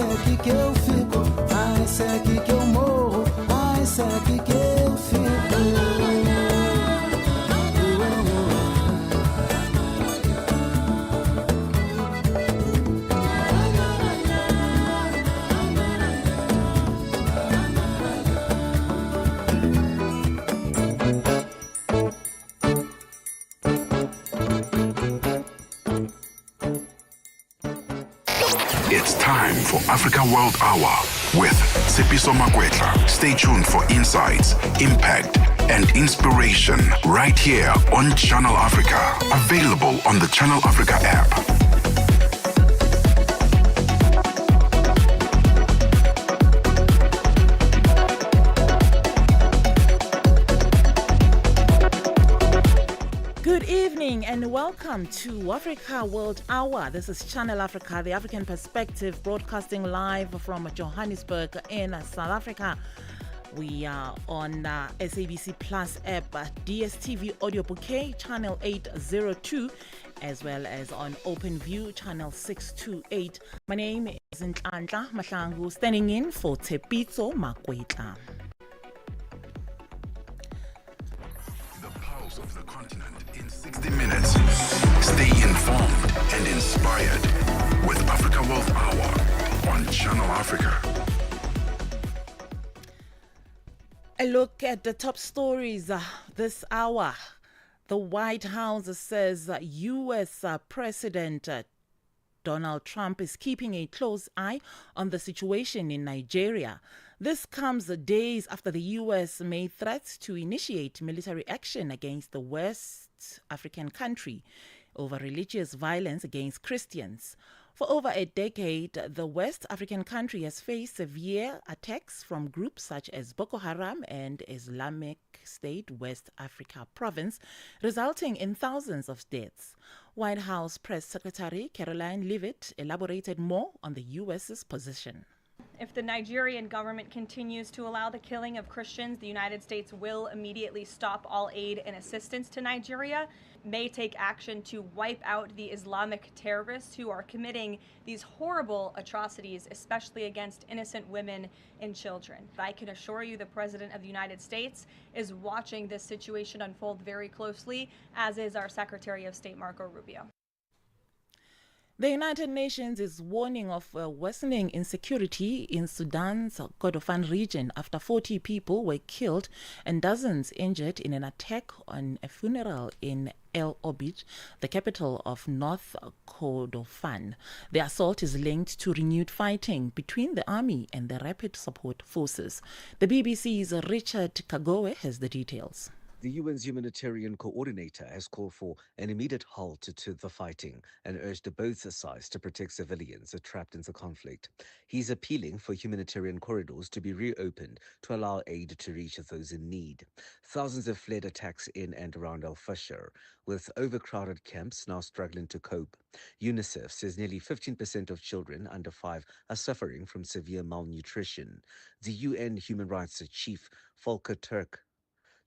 se aqui que eu fico, ai, se aqui que eu morro, ai, se aqui que eu fico. It's time for Africa World Hour with Tsepiso Makwetla. Stay tuned for insights, impact, and inspiration right here on Channel Africa. Available on the Channel Africa app. Good evening and welcome to Africa World Hour. This is Channel Africa, the African perspective, broadcasting live from Johannesburg in South Africa. We are on SABC Plus app, DSTV Audio Bouquet, Channel 802, as well as on OpenView, Channel 628. My name is Nhlamhla Mahlangu, standing in for Tsepiso Makwetla. Of the continent in 60 minutes. Stay informed and inspired with Africa World Hour on Channel Africa. A look at the top stories this hour. The White House says U.S. President Donald Trump is keeping a close eye on the situation in Nigeria. This comes days after the U.S. made threats to initiate military action against the West African country over religious violence against Christians. For over a decade, the West African country has faced severe attacks from groups such as Boko Haram and Islamic State West Africa Province, resulting in thousands of deaths. White House Press Secretary Caroline Leavitt elaborated more on the U.S.'s position. If the Nigerian government continues to allow the killing of Christians, the United States will immediately stop all aid and assistance to Nigeria, may take action to wipe out the Islamic terrorists who are committing these horrible atrocities, especially against innocent women and children. I can assure you the President of the United States is watching this situation unfold very closely, as is our Secretary of State, Marco Rubio. The United Nations is warning of worsening insecurity in Sudan's Kordofan region after 40 people were killed and dozens injured in an attack on a funeral in El Obeid, the capital of North Kordofan. The assault is linked to renewed fighting between the army and the Rapid Support Forces. The BBC's Richard Kagoe has the details. The UN's humanitarian coordinator has called for an immediate halt to the fighting and urged both sides to protect civilians trapped in the conflict. He's appealing for humanitarian corridors to be reopened to allow aid to reach those in need. Thousands have fled attacks in and around Al-Fashir, with overcrowded camps now struggling to cope. UNICEF says nearly 15% of children under 5 are suffering from severe malnutrition. The UN Human Rights Chief, Volker Turk,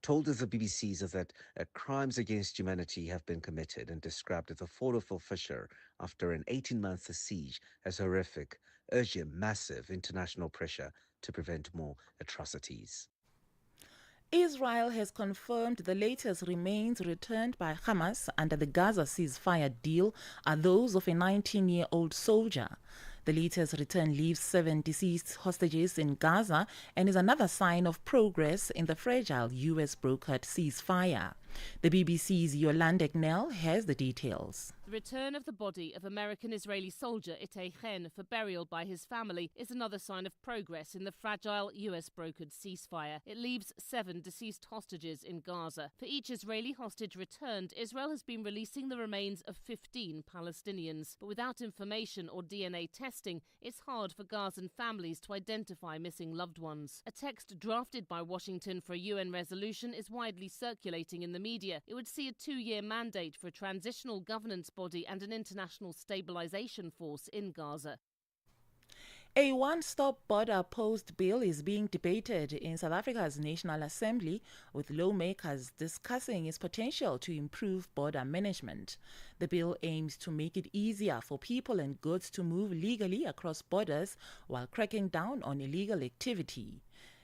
told us the BBC that crimes against humanity have been committed and described the fall of Al-Fashir after an 18-month siege as horrific, urging massive international pressure to prevent more atrocities. Israel has confirmed the latest remains returned by Hamas under the Gaza ceasefire deal are those of a 19-year-old soldier. The latest return leaves 7 deceased hostages in Gaza and is another sign of progress in the fragile U.S.-brokered ceasefire. The BBC's Yolande Knell has the details. The return of the body of American-Israeli soldier Itay Chen for burial by his family is another sign of progress in the fragile US-brokered ceasefire. It leaves 7 deceased hostages in Gaza. For each Israeli hostage returned, Israel has been releasing the remains of 15 Palestinians. But without information or DNA testing, it's hard for Gazan families to identify missing loved ones. A text drafted by Washington for a UN resolution is widely circulating in the media. It would see a 2-year mandate for a transitional governance body and an international stabilization force in Gaza. A one-stop border post bill is being debated in South Africa's National Assembly, with lawmakers discussing its potential to improve border management. The bill aims to make it easier for people and goods to move legally across borders while cracking down on illegal activity.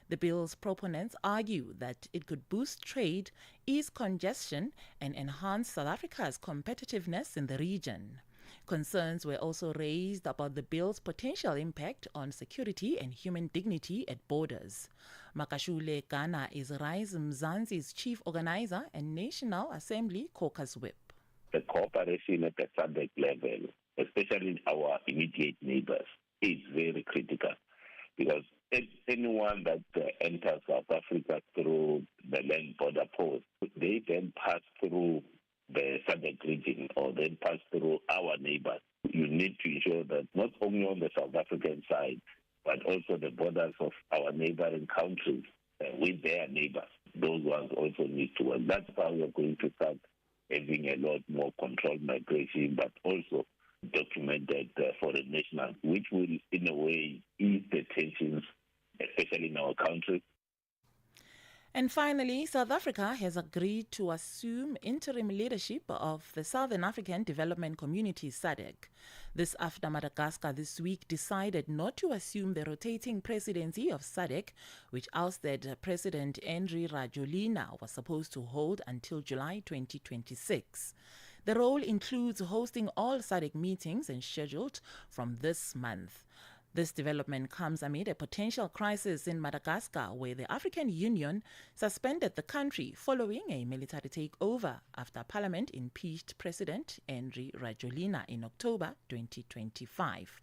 The bill's proponents argue that it could boost trade, ease congestion, and enhance South Africa's competitiveness in the region. Concerns were also raised about the bill's potential impact on security and human dignity at borders. Makashule Ghana is Rise Mzansi's chief organizer and National Assembly caucus whip. The cooperation at the SADC level, especially in our immediate neighbors, is very critical, because anyone that enters South Africa through the land border post, they then pass through the SADC region or then pass through our neighbors. You need to ensure that not only on the South African side, but also the borders of our neighboring countries with their neighbors. Those ones also need to work. That's how we're going to start having a lot more controlled migration, but also documented foreign nationals, which will, in a way, ease the tensions, especially in our country. And finally, South Africa has agreed to assume interim leadership of the Southern African Development Community SADC. This after Madagascar this week decided not to assume the rotating presidency of SADC, which ousted President Andry Rajoelina was supposed to hold until July 2026. The role includes hosting all SADC meetings and scheduled from this month. This development comes amid a potential crisis in Madagascar, where the African Union suspended the country following a military takeover after Parliament impeached President Andry Rajoelina in October 2025.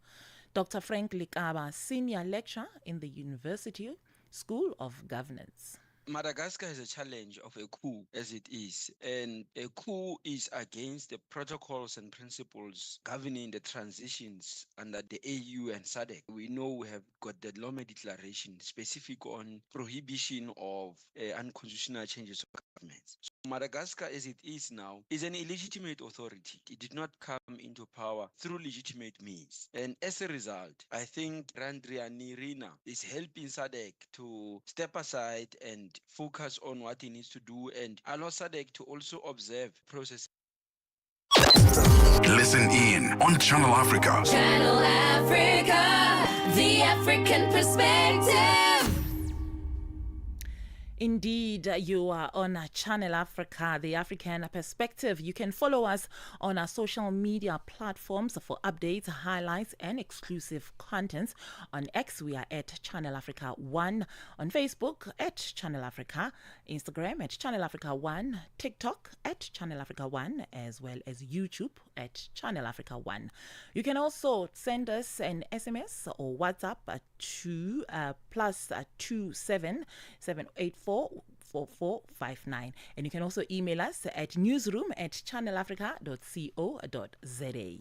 Dr. Frank Likaba, senior lecturer in the University School of Governance. Madagascar has a challenge of a coup as it is, and a coup is against the protocols and principles governing the transitions under the AU and SADC. We know we have got the Lome Declaration specific on prohibition of unconstitutional changes of governments. So Madagascar as it is now is an illegitimate authority. It did not come into power through legitimate means. And as a result, I think Randrianirina is helping SADC to step aside and focus on what he needs to do and allow SADC to also observe process. Listen in on Channel Africa. Channel Africa, the African perspective. Indeed, you are on Channel Africa, the African perspective. You can follow us on our social media platforms for updates, highlights, and exclusive contents. On X, we are at Channel Africa 1. On Facebook, at Channel Africa. Instagram, at Channel Africa 1. TikTok, at Channel Africa 1, as well as YouTube at Channel Africa 1. You can also send us an SMS or WhatsApp to +27 784 4459, and you can also email us at newsroom@channelafrica.co.za.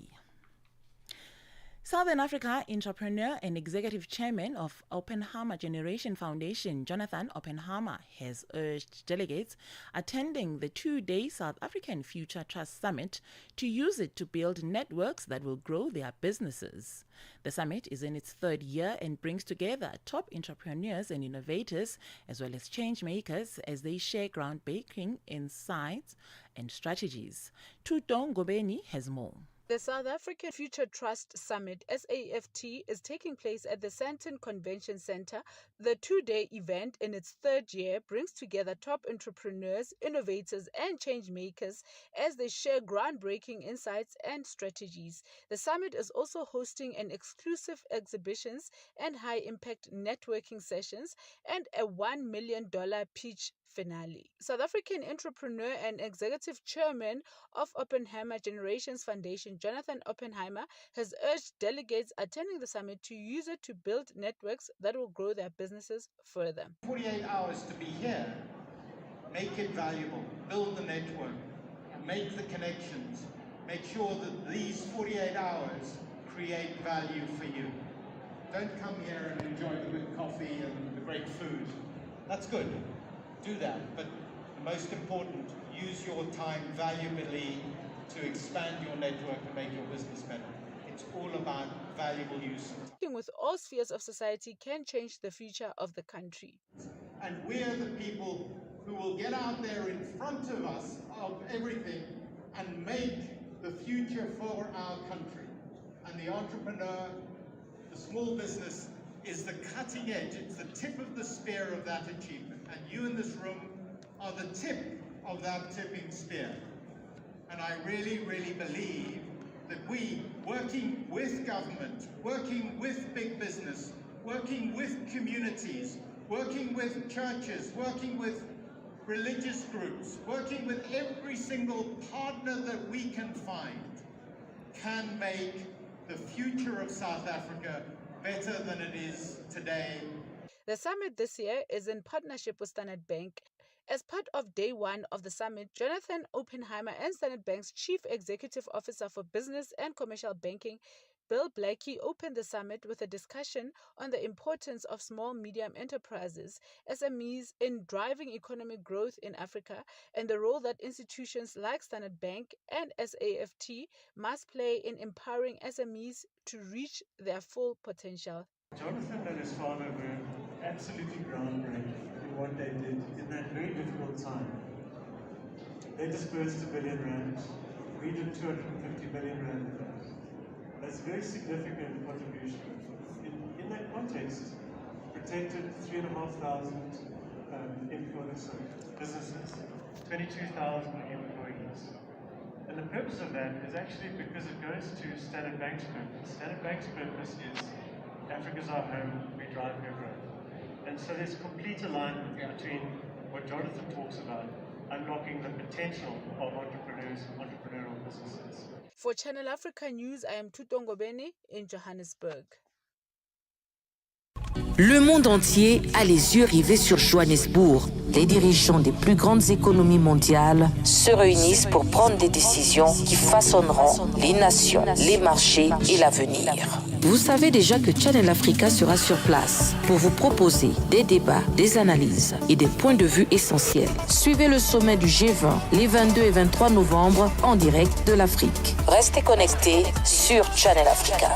Southern Africa entrepreneur and executive chairman of Oppenheimer Generation Foundation, Jonathan Oppenheimer, has urged delegates attending the two-day South African Future Trust Summit to use it to build networks that will grow their businesses. The summit is in its third year and brings together top entrepreneurs and innovators, as well as change makers, as they share groundbreaking insights and strategies. Tutong Gobeni has more. The South African Future Trust Summit, SAFT, is taking place at the Sandton Convention Centre. The two-day event in its third year brings together top entrepreneurs, innovators, and change makers as they share groundbreaking insights and strategies. The summit is also hosting an exclusive exhibitions and high-impact networking sessions and a $1 million pitch finale. South African entrepreneur and executive chairman of Oppenheimer Generations Foundation, Jonathan Oppenheimer, has urged delegates attending the summit to use it to build networks that will grow their businesses further. 48 hours to be here. Make it valuable. Build the network. Make the connections. Make sure that these 48 hours create value for you. Don't come here and enjoy the good coffee and the great food. That's good. Do that, but the most important, use your time valuably to expand your network and make your business better. It's all about valuable use. Working with all spheres of society can change the future of the country. And we're the people who will get out there in front of us of everything and make the future for our country. And the entrepreneur, the small business, is the cutting edge. It's the tip of the spear of that achievement. And you in this room are the tip of that tipping spear. And I really, really believe that we, working with government, working with big business, working with communities, working with churches, working with religious groups, working with every single partner that we can find, can make the future of South Africa better than it is today. The summit this year is in partnership with Standard Bank. As part of day one of the summit, Jonathan Oppenheimer and Standard Bank's Chief Executive Officer for Business and Commercial Banking, Bill Blakey, opened the summit with a discussion on the importance of small-medium enterprises, SMEs, in driving economic growth in Africa and the role that institutions like Standard Bank and SAFT must play in empowering SMEs to reach their full potential. Jonathan and his father were absolutely groundbreaking in what they did in that very difficult time. They disbursed R1 billion. We did 250 million rand with that. That's a very significant contribution. In that context, protected 3,500 businesses, 22,000 employees. And the purpose of that is actually because it goes to Standard Bank's purpose. Standard Bank's purpose is Africa's our home, we drive her growth. And so there's complete alignment between what Jonathan talks about, unlocking the potential of entrepreneurs and entrepreneurial businesses. For Channel Africa News, I am Tutongo Bene in Johannesburg. Le monde entier a les yeux rivés sur Johannesburg. Les dirigeants des plus grandes économies mondiales se réunissent pour prendre des décisions qui façonneront les nations, les marchés et l'avenir. Vous savez déjà que Channel Africa sera sur place pour vous proposer des débats, des analyses et des points de vue essentiels. Suivez le sommet du G20 les 22 et 23 novembre en direct de l'Afrique. Restez connectés sur Channel Africa.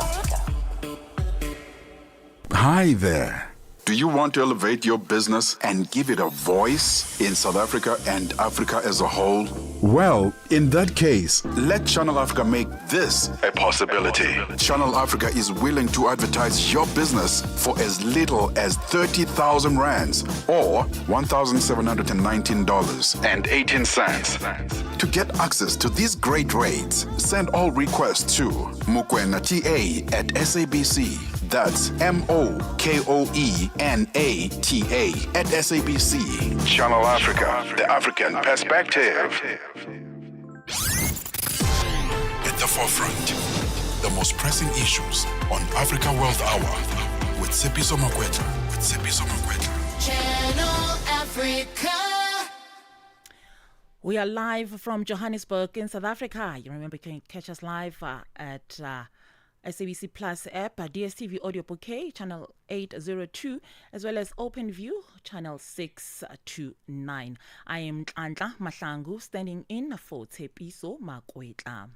Hi there. Do you want to elevate your business and give it a voice in South Africa and Africa as a whole? Well, in that case, let Channel Africa make this a possibility. Channel Africa is willing to advertise your business for as little as 30,000 rands or $1,719.18. To get access to these great rates, send all requests to mukwenata@SABC. That's MOKOENATA@SABC. Channel Africa, the African perspective. At the forefront, the most pressing issues on Africa World Hour with Tshepiso Makwetla. Channel Africa. We are live from Johannesburg in South Africa. You remember you can catch us live at SABC Plus app, DSTV Audio Bouquet, channel 802, as well as OpenView, channel 629. I am Nhlamhla Mahlangu, standing in for Tshepiso Makwetla.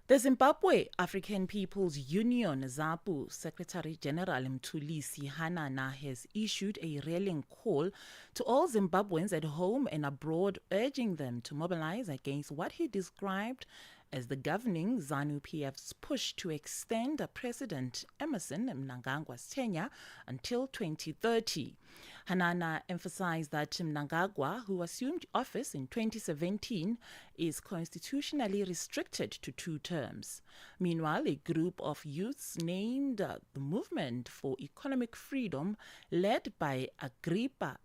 The Zimbabwe African People's Union, ZAPU, Secretary General Mthulisi Hanana has issued a rallying call to all Zimbabweans at home and abroad, urging them to mobilize against what he described as the governing ZANU-PF's push to extend President Emmerson Mnangagwa's tenure until 2030. Hanana emphasized that Mnangagwa, who assumed office in 2017, is constitutionally restricted to 2 terms. Meanwhile, a group of youths named the Movement for Economic Freedom, led by Agrippa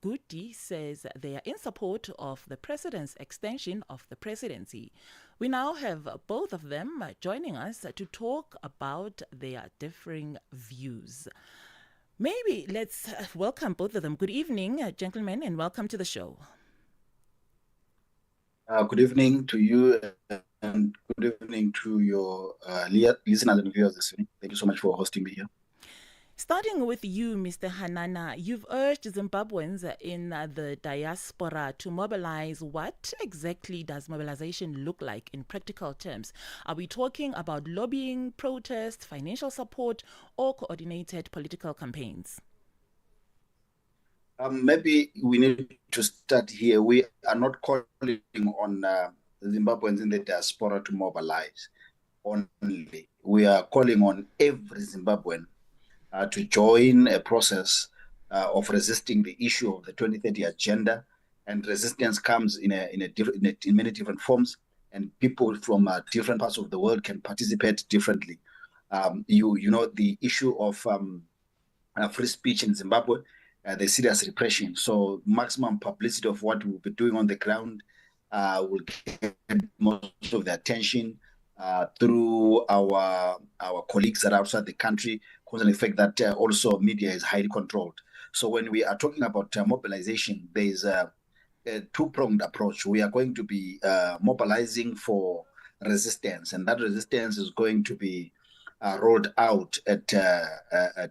Guti, says they are in support of the president's extension of the presidency. We now have both of them joining us to talk about their differing views. Maybe let's welcome both of them. Good evening, gentlemen, and welcome to the show. Good evening to you, and good evening to your listeners and viewers this evening. Thank you so much for hosting me here. Starting with you, Mr. Hanana, you've urged Zimbabweans in the diaspora to mobilize. What exactly does mobilization look like in practical terms? Are we talking about lobbying, protest, financial support, or coordinated political campaigns? Maybe we need to start here. We are not calling on Zimbabweans in the diaspora to mobilize only. We are calling on every Zimbabwean to join a process of resisting the issue of the 2030 agenda. And resistance comes in many different forms, and people from different parts of the world can participate differently. You know, the issue of free speech in Zimbabwe, the serious repression. So maximum publicity of what we'll be doing on the ground will get most of the attention through our colleagues that are outside the country, concerning the fact that also media is highly controlled. So when we are talking about mobilization, there is a two-pronged approach. We are going to be mobilizing for resistance, and that resistance is going to be rolled out at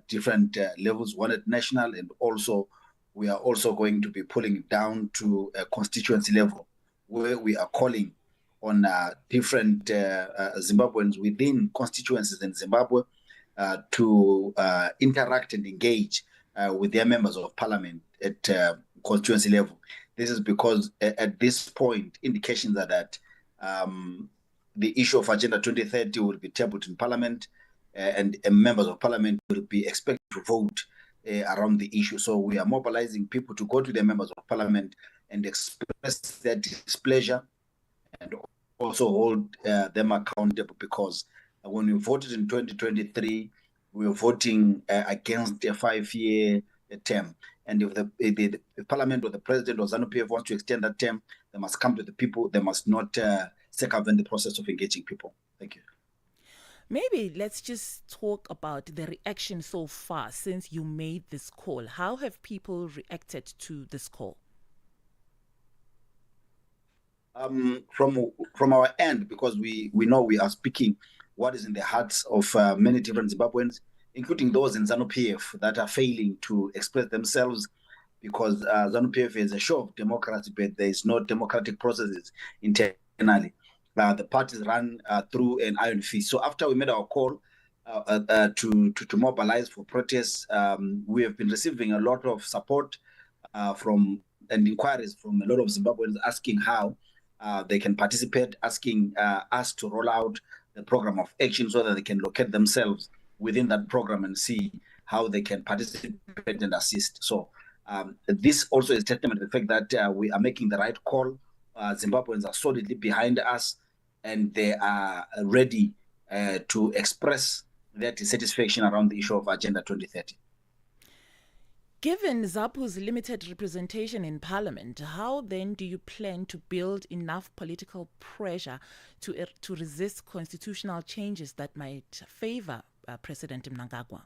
different levels, one at national, and also we are also going to be pulling it down to a constituency level, where we are calling on different Zimbabweans within constituencies in Zimbabwe to interact and engage with their members of parliament at constituency level. This is because at this point, indications are that the issue of Agenda 2030 will be tabled in Parliament, and members of Parliament will be expected to vote around the issue. So we are mobilizing people to go to their members of Parliament and express their displeasure, and also hold them accountable, because when we voted in 2023, we were voting against a 5-year term. And if the Parliament or the President or ZANU-PF wants to extend that term, they must come to the people. They must not circumvent the process of engaging people. Thank you. Maybe let's just talk about the reaction so far since you made this call. How have people reacted to this call? From our end, because we know we are speaking what is in the hearts of many different Zimbabweans, including those in ZANU-PF that are failing to express themselves, because ZANU-PF is a show of democracy, but there is no democratic processes internally. The parties run through an iron fist. So after we made our call to mobilize for protests, we have been receiving a lot of support from and inquiries from a lot of Zimbabweans asking how they can participate, asking us to roll out the program of action so that they can locate themselves within that program and see how they can participate and assist. So this also is testament to the fact that we are making the right call. Zimbabweans are solidly behind us, and they are ready to express their dissatisfaction around the issue of Agenda 2030. Given ZAPU's limited representation in Parliament, how then do you plan to build enough political pressure to resist constitutional changes that might favor President Mnangagwa?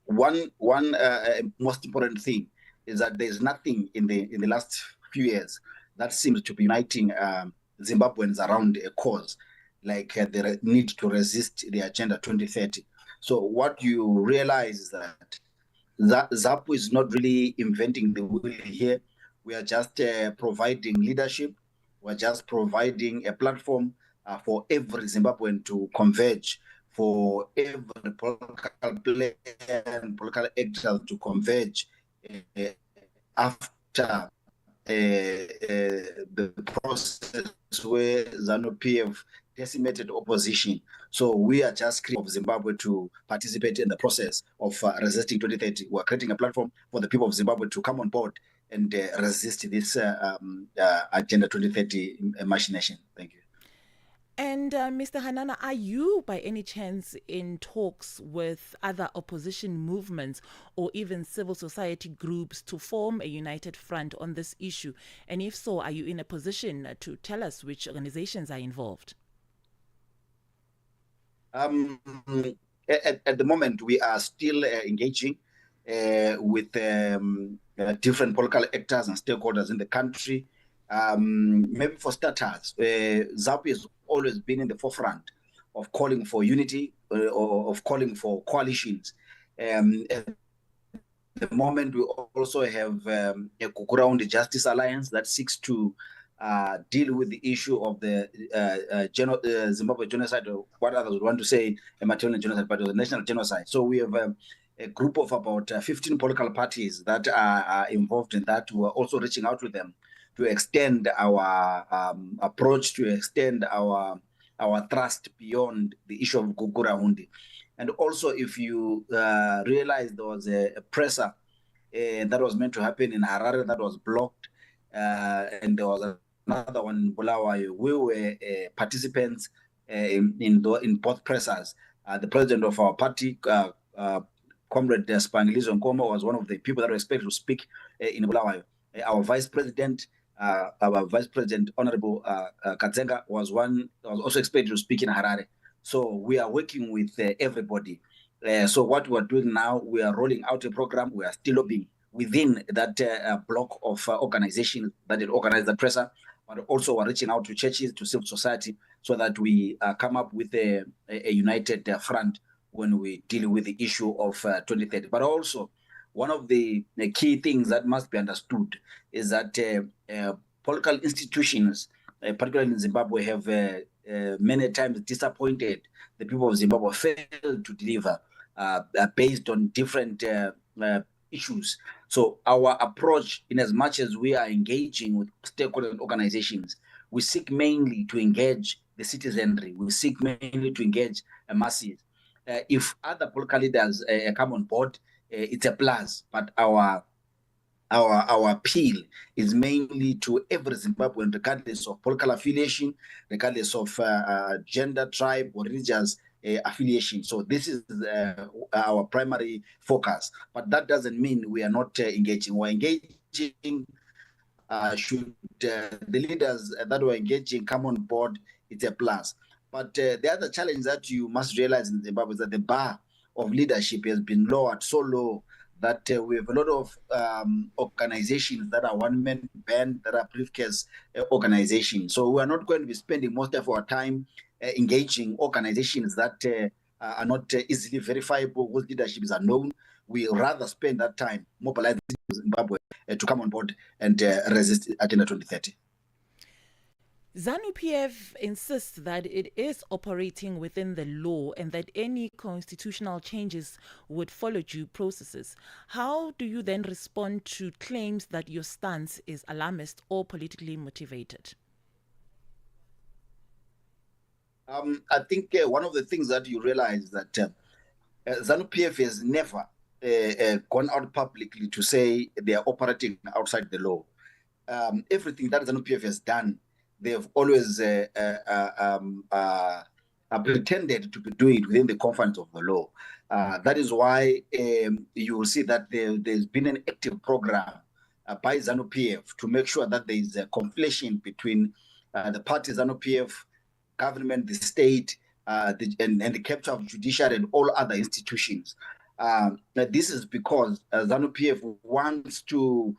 One most important thing is that there's nothing in the last few years that seems to be uniting Zimbabweans around a cause like the need to resist the Agenda 2030. So what you realize is that ZAPU is not really inventing the wheel here. We are just providing leadership. We're just providing a platform for every Zimbabwean to converge, for every political player and political actor to converge after the process where ZANU-PF decimated opposition. So we are just creating of Zimbabwe to participate in the process of resisting 2030. We're creating a platform for the people of Zimbabwe to come on board and resist this Agenda 2030 machination. Thank you. And Mr. Hanana, are you by any chance in talks with other opposition movements or even civil society groups to form a united front on this issue? And if so, are you in a position to tell us which organizations are involved? At the moment, we are still engaging with different political actors and stakeholders in the country. Maybe for starters, ZAPU has always been in the forefront of calling for unity or of calling for coalitions. At the moment, we also have a Kukurahundi Justice Alliance that seeks to deal with the issue of the Zimbabwe genocide, or what others would want to say a material genocide, but it was a national genocide. So we have a group of about 15 political parties that are involved in that. We're also reaching out to them to extend our approach, to extend our thrust beyond the issue of Kukurahundi. And also, if you realize there was a presser that was meant to happen in Harare that was blocked, and there was another one in Bulawayo. We were participants in both pressers. The president of our party, Comrade Spanglizo Nkomo, was one of the people that were expected to speak in Bulawayo. Our vice president, Honorable Katzenga, was also expected to speak in Harare. So we are working with everybody. So what we're doing now, we are rolling out a program. We are still lobbying within that block of organizations that will organize the presser, but also we're reaching out to churches, to civil society, so that we come up with a united front when we deal with the issue of 2030. But also, one of the key things that must be understood is that political institutions, particularly in Zimbabwe, have many times disappointed the people of Zimbabwe, failed to deliver based on different issues. So our approach, in as much as we are engaging with stakeholder organizations, we seek mainly to engage the citizenry. We seek mainly to engage masses. If other political leaders come on board, it's a plus. But our appeal is mainly to every Zimbabwean, regardless of political affiliation, regardless of gender, tribe, or religious affiliation. So this is our primary focus. But that doesn't mean we are not engaging. We're engaging. Should the leaders that we're engaging come on board, it's a plus. But the other challenge that you must realize in Zimbabwe is that the bar of leadership has been lowered so low that we have a lot of organizations that are one-man band, that are briefcase organizations. So we are not going to be spending most of our time engaging organizations that are not easily verifiable, whose leaderships are known. We rather spend that time mobilizing Zimbabwe to come on board and resist Agenda 2030. ZANU-PF insists that it is operating within the law and that any constitutional changes would follow due processes. How do you then respond to claims that your stance is alarmist or politically motivated? I think one of the things that you realize is that ZANU-PF has never gone out publicly to say they are operating outside the law. Everything that ZANU-PF has done, they've always pretended to be doing it within the confines of the law. That is why you will see that there's been an active program by ZANU-PF to make sure that there is a conflation between the party ZANU-PF, government, the state, and the capture of judiciary and all other institutions. This is because ZANU-PF wants to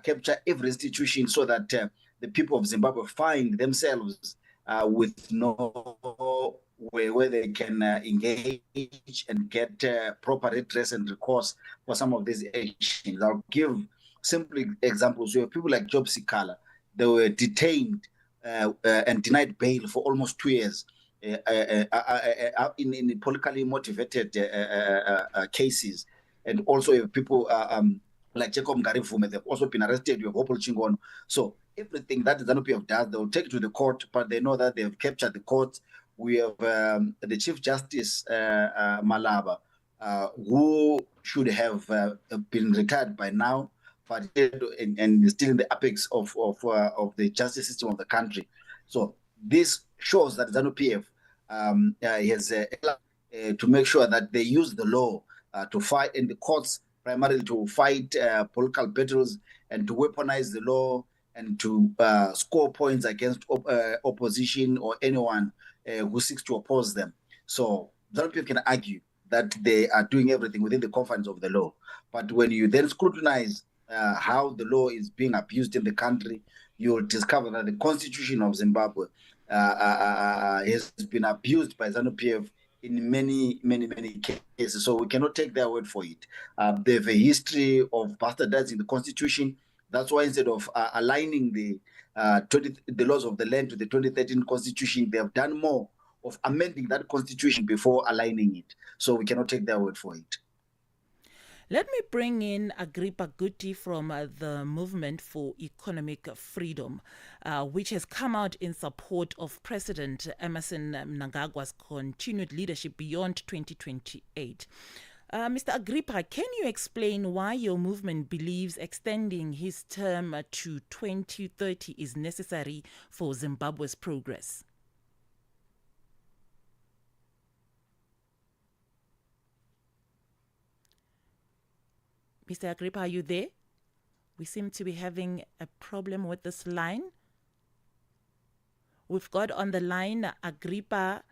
capture every institution so that the people of Zimbabwe find themselves with no way where they can engage and get proper redress and recourse for some of these actions. I'll give simple examples. We have people like Job Sikala. They were detained and denied bail for almost 2 years in politically motivated cases. And also you have people like Jacob Ngarivume, they've also been arrested. You have Hopol Chingono. So everything that the ZANU-PF does, they'll take it to the court, but they know that they've captured the court. We have the Chief Justice Malaba, who should have been retired by now, but and still in the apex of the justice system of the country. So this shows that ZANU-PF has to make sure that they use the law to fight in the courts, primarily to fight political battles and to weaponize the law and to score points against opposition or anyone who seeks to oppose them. So ZANU-PF can argue that they are doing everything within the confines of the law. But when you then scrutinize how the law is being abused in the country, you'll discover that the Constitution of Zimbabwe has been abused by ZANU-PF in many cases. So we cannot take their word for it. They have a history of bastardizing the constitution. That's why instead of aligning the laws of the land to the 2013 constitution, they have done more of amending that constitution before aligning it. So we cannot take their word for it. Let me bring in Agrippa Guti from the Movement for Economic Freedom, which has come out in support of President Emmerson Mnangagwa's continued leadership beyond 2028. Mr. Agrippa, can you explain why your movement believes extending his term to 2030 is necessary for Zimbabwe's progress? Mr. Agrippa, are you there? We seem to be having a problem with this line. We've got on the line Agrippa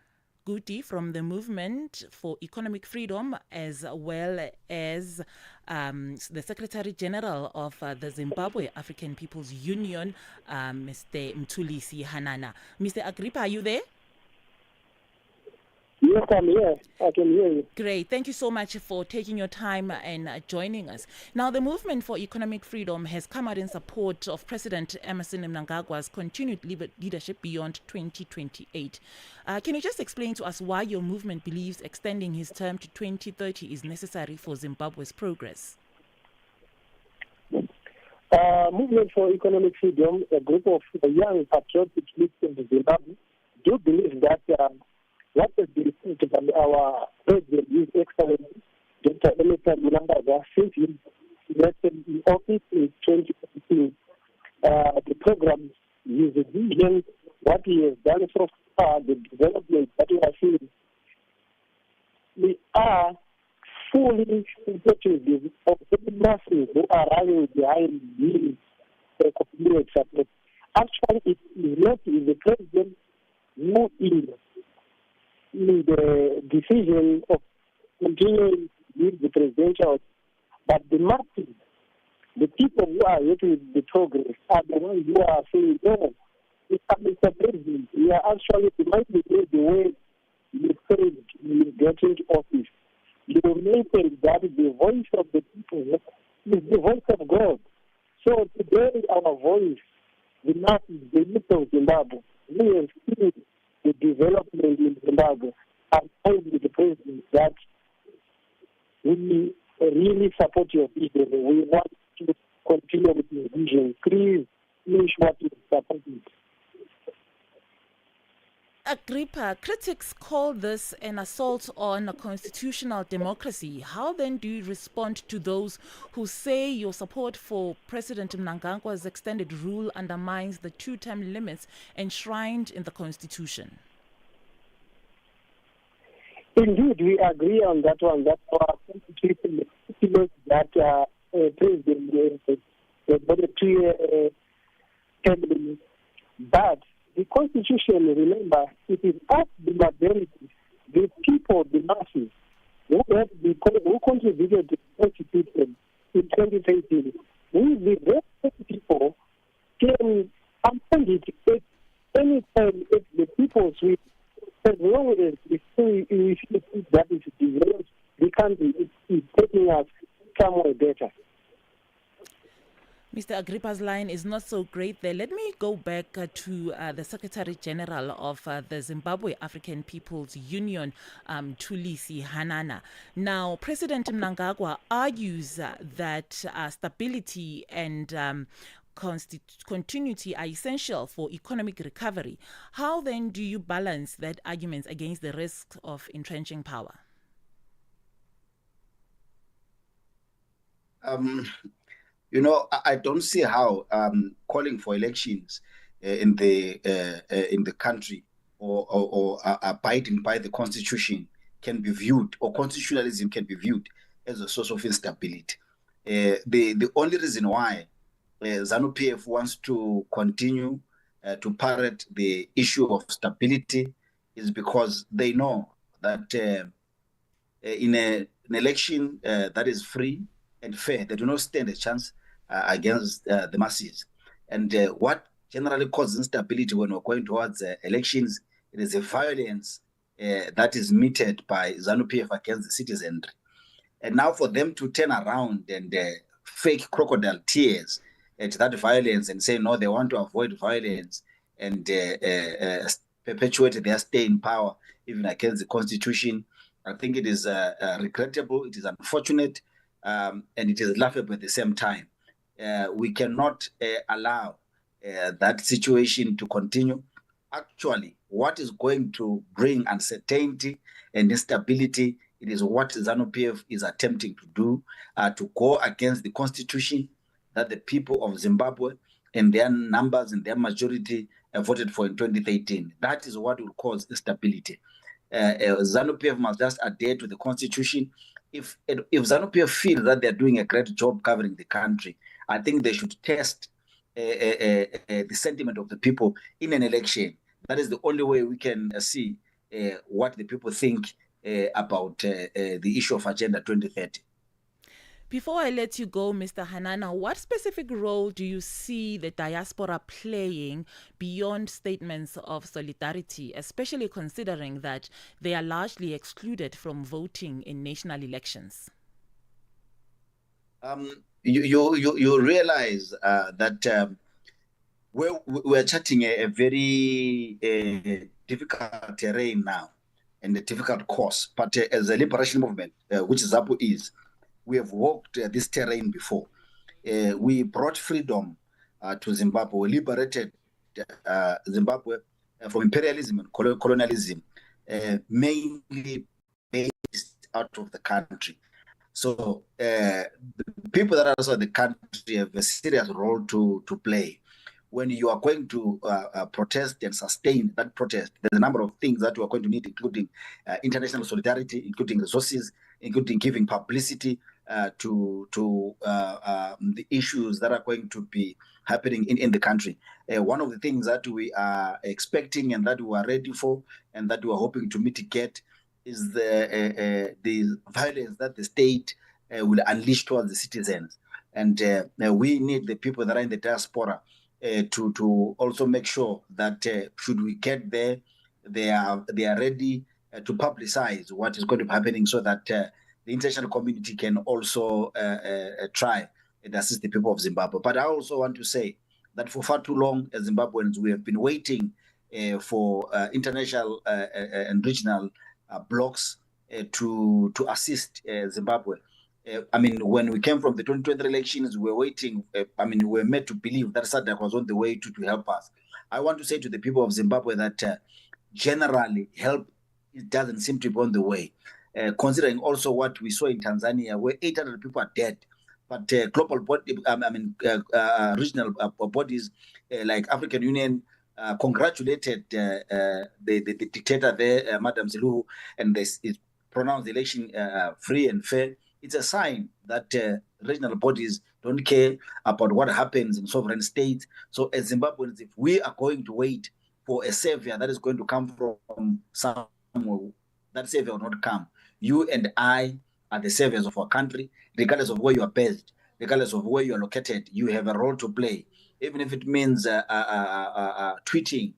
Guti from the Movement for Economic Freedom, as well as the Secretary General of the Zimbabwe African People's Union, Mr. Mthulisi Hanana. Mr. Agrippa, are you there? Yes, I'm here. I can hear you. Great. Thank you so much for taking your time and joining us. Now, the Movement for Economic Freedom has come out in support of President Emmerson Mnangagwa's continued leadership beyond 2028. Can you just explain to us why your movement believes extending his term to 2030 is necessary for Zimbabwe's progress? Movement for Economic Freedom, a group of young patriotic leaders in Zimbabwe, do believe that what has been said by our president, His Excellency Dr. Emmerson Mnangagwa, since he left in office in 2015, the program, his vision, what he has done so far, the development that we are seeing, we are fully supportive of the masses who are rallying behind him for continued support. Actually, it is not the president who is in the decision of continuing with the presidential, but the masses, the people who are happy with the progress, are the ones who are saying, no, Mr. President, we are actually reminding you the way you said you get into office. You mentioned that the voice of the people is the voice of God. So today our voice, the masses, the youth of Zimbabwe, we have seen the development in Zimbabwe, and told the president that we really support your vision. We want to continue with your vision. Please finish what you supported. Agrippa, critics call this an assault on constitutional democracy. How then do you respond to those who say your support for President Mnangagwa's extended rule undermines the two-term limits enshrined in the Constitution? Indeed, we agree on that one. That our Constitution stipulates that President got a 2-year term limit. But the Constitution, remember, it is us, the majority, the people, the masses, who contributed to the Constitution in 2013. We, the rest people, can amend it at any time if the people's will. As long as we see that is developed, the country is taking us somewhere better. Mr. Agrippa's line is not so great there. Let me go back to the Secretary General of the Zimbabwe African People's Union, Mthulisi Hanana. Now, President Mnangagwa argues that stability and continuity are essential for economic recovery. How then do you balance that argument against the risk of entrenching power? I don't see how calling for elections in the country or abiding by the constitution can be viewed, or constitutionalism can be viewed as a source of instability. The only reason why ZANU-PF wants to continue to parrot the issue of stability is because they know that in an election that is free and fair, they do not stand a chance against the masses. And what generally causes instability when we're going towards elections. It is a violence that is meted by ZANU-PF against the citizenry. And now for them to turn around and fake crocodile tears at that violence and say, no, they want to avoid violence and perpetuate their stay in power, even against the constitution. I think it is regrettable, it is unfortunate, and it is laughable at the same time. We cannot allow that situation to continue. Actually, what is going to bring uncertainty and instability, it is what ZANU-PF is attempting to do, to go against the constitution that the people of Zimbabwe and their numbers and their majority voted for in 2013. That is what will cause instability. ZANU-PF must just adhere to the constitution. If ZANU-PF feel that they're doing a great job covering the country, I think they should test the sentiment of the people in an election. That is the only way we can see what the people think about the issue of Agenda 2030. Before I let you go, Mr. Hanana, what specific role do you see the diaspora playing beyond statements of solidarity, especially considering that they are largely excluded from voting in national elections? You realize that we're chatting a very difficult terrain now and a difficult course. But as a liberation movement, which ZAPU is, we have walked this terrain before. We brought freedom to Zimbabwe. We liberated Zimbabwe from imperialism and colonialism, mainly based out of the country. So the people that are outside the country have a serious role to play. When you are going to protest and sustain that protest, there's a number of things that you are going to need, including international solidarity, including resources, including giving publicity to the issues that are going to be happening in the country. One of the things that we are expecting and that we are ready for and that we are hoping to mitigate is the violence that the state will unleash towards the citizens. And we need the people that are in the diaspora to also make sure that should we get there, they are ready to publicize what is going to be happening so that the international community can also try and assist the people of Zimbabwe. But I also want to say that for far too long, as Zimbabweans, we have been waiting for international and regional blocs to assist Zimbabwe. I mean, when we came from the 2020 elections, we were waiting. We were made to believe that SADC was on the way to help us. I want to say to the people of Zimbabwe that generally help doesn't seem to be on the way. Considering also what we saw in Tanzania, where 800 people are dead, but global body, regional bodies like African Union congratulated the dictator there, Madam Zulu, and it pronounced the election free and fair. It's a sign that regional bodies don't care about what happens in sovereign states. So as Zimbabweans, if we are going to wait for a savior that is going to come from somewhere, that savior will not come. You and I are the saviors of our country, regardless of where you are based, regardless of where you are located. You have a role to play, even if it means tweeting,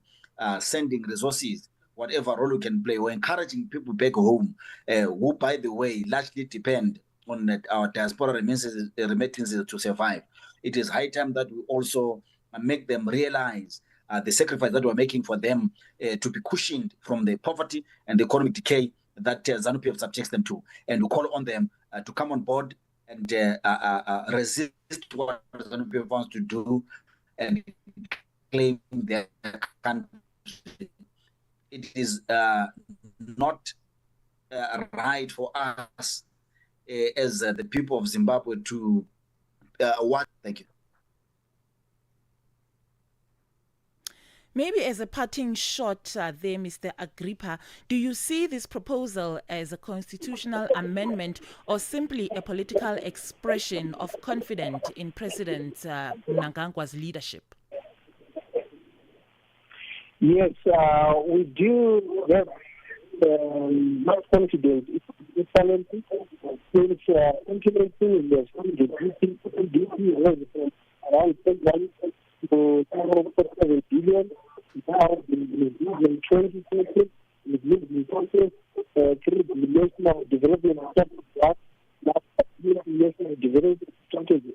sending resources, whatever role you can play. We're encouraging people back home, who, by the way, largely depend on our diaspora remittances to survive. It is high time that we also make them realize the sacrifice that we're making for them to be cushioned from the poverty and the economic decay that ZANU-PF subjects them to. And we call on them to come on board and resist what ZANU-PF wants to do and claim their country. It is not right for us as the people of Zimbabwe to what. Thank you. Maybe as a parting shot there, Mr. Agrippa, do you see this proposal as a constitutional amendment or simply a political expression of confidence in President Mnangagwa's leadership? Yes, we do have much confidence in talent. Since implementing the duty around 21 to 7 billion. Now the region 2020 is using process through the national development strategy. Now, national development strategy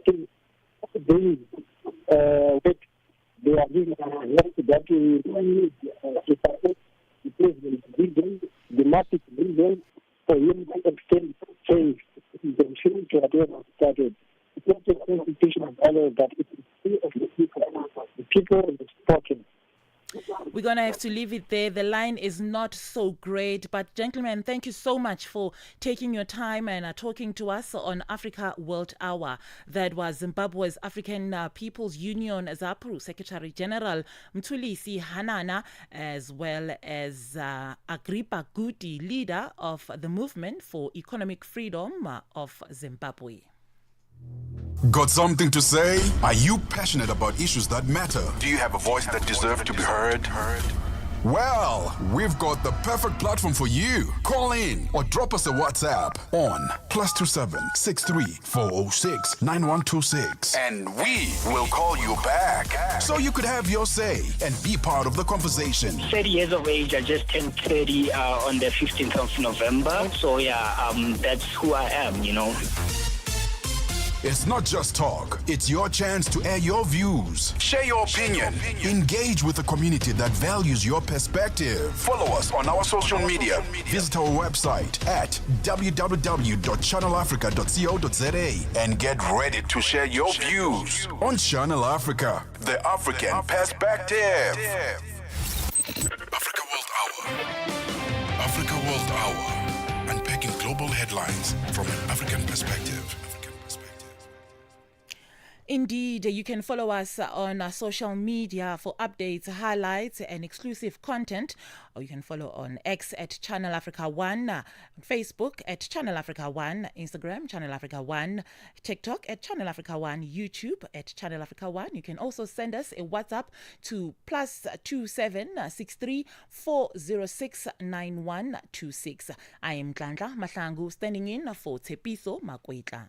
they are giving that we need to support the president's vision, the massive vision for him to extend change in the future to whatever started. It's not a constitutional value that it is free of the people. The people have spoken. We're going to have to leave it there. The line is not so great. But, gentlemen, thank you so much for taking your time and talking to us on Africa World Hour. That was Zimbabwe's African People's Union ZAPRU Secretary General Mthulisi Hanana, as well as Agrippa Gudi, leader of the Movement for Economic Freedom of Zimbabwe. Got something to say? Are you passionate about issues that matter? Do you have a voice that deserves to be heard? Well, we've got the perfect platform for you. Call in or drop us a WhatsApp on +27 63 406 9126 and we will call you back so you could have your say and be part of the conversation. 30 years of age. I just turned 30 on the 15th of November. So yeah, that's who I am, you know. It's not just talk, it's your chance to air your views. Share your opinion. Engage with a community that values your perspective. Follow us on our social media. Visit our website at www.channelafrica.co.za and get ready to share your views on Channel Africa, the African perspective. Africa World Hour. Africa World Hour. Unpacking global headlines from an African perspective. Indeed, you can follow us on social media for updates, highlights, and exclusive content. Or you can follow on X at Channel Africa 1, on Facebook at Channel Africa 1, Instagram Channel Africa 1, TikTok at Channel Africa 1, YouTube at Channel Africa 1. You can also send us a WhatsApp to +27 63 406 9126. I am Nhlamhla Mahlangu, standing in for Tshepiso Makwetla.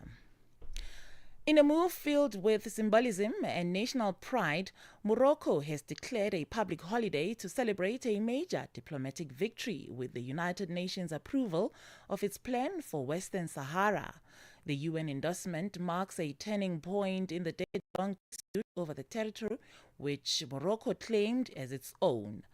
In a move filled with symbolism and national pride, Morocco has declared a public holiday to celebrate a major diplomatic victory with the United Nations approval of its plan for Western Sahara. The UN endorsement marks a turning point in the decade-long dispute over the territory, which Morocco claimed as its own,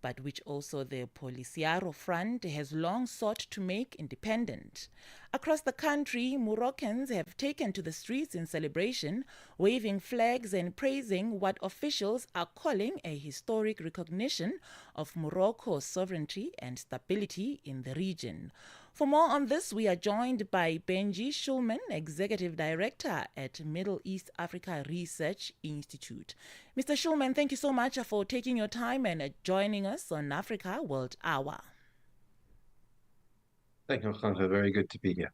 but which also the Polisario Front has long sought to make independent. Across the country, Moroccans have taken to the streets in celebration, waving flags and praising what officials are calling a historic recognition of Morocco's sovereignty and stability in the region. For more on this, we are joined by Benji Schulman, Executive Director at Middle East Africa Research Institute. Mr. Schulman, thank you so much for taking your time and joining us on Africa World Hour. Thank you, Mahlangu. Very good to be here.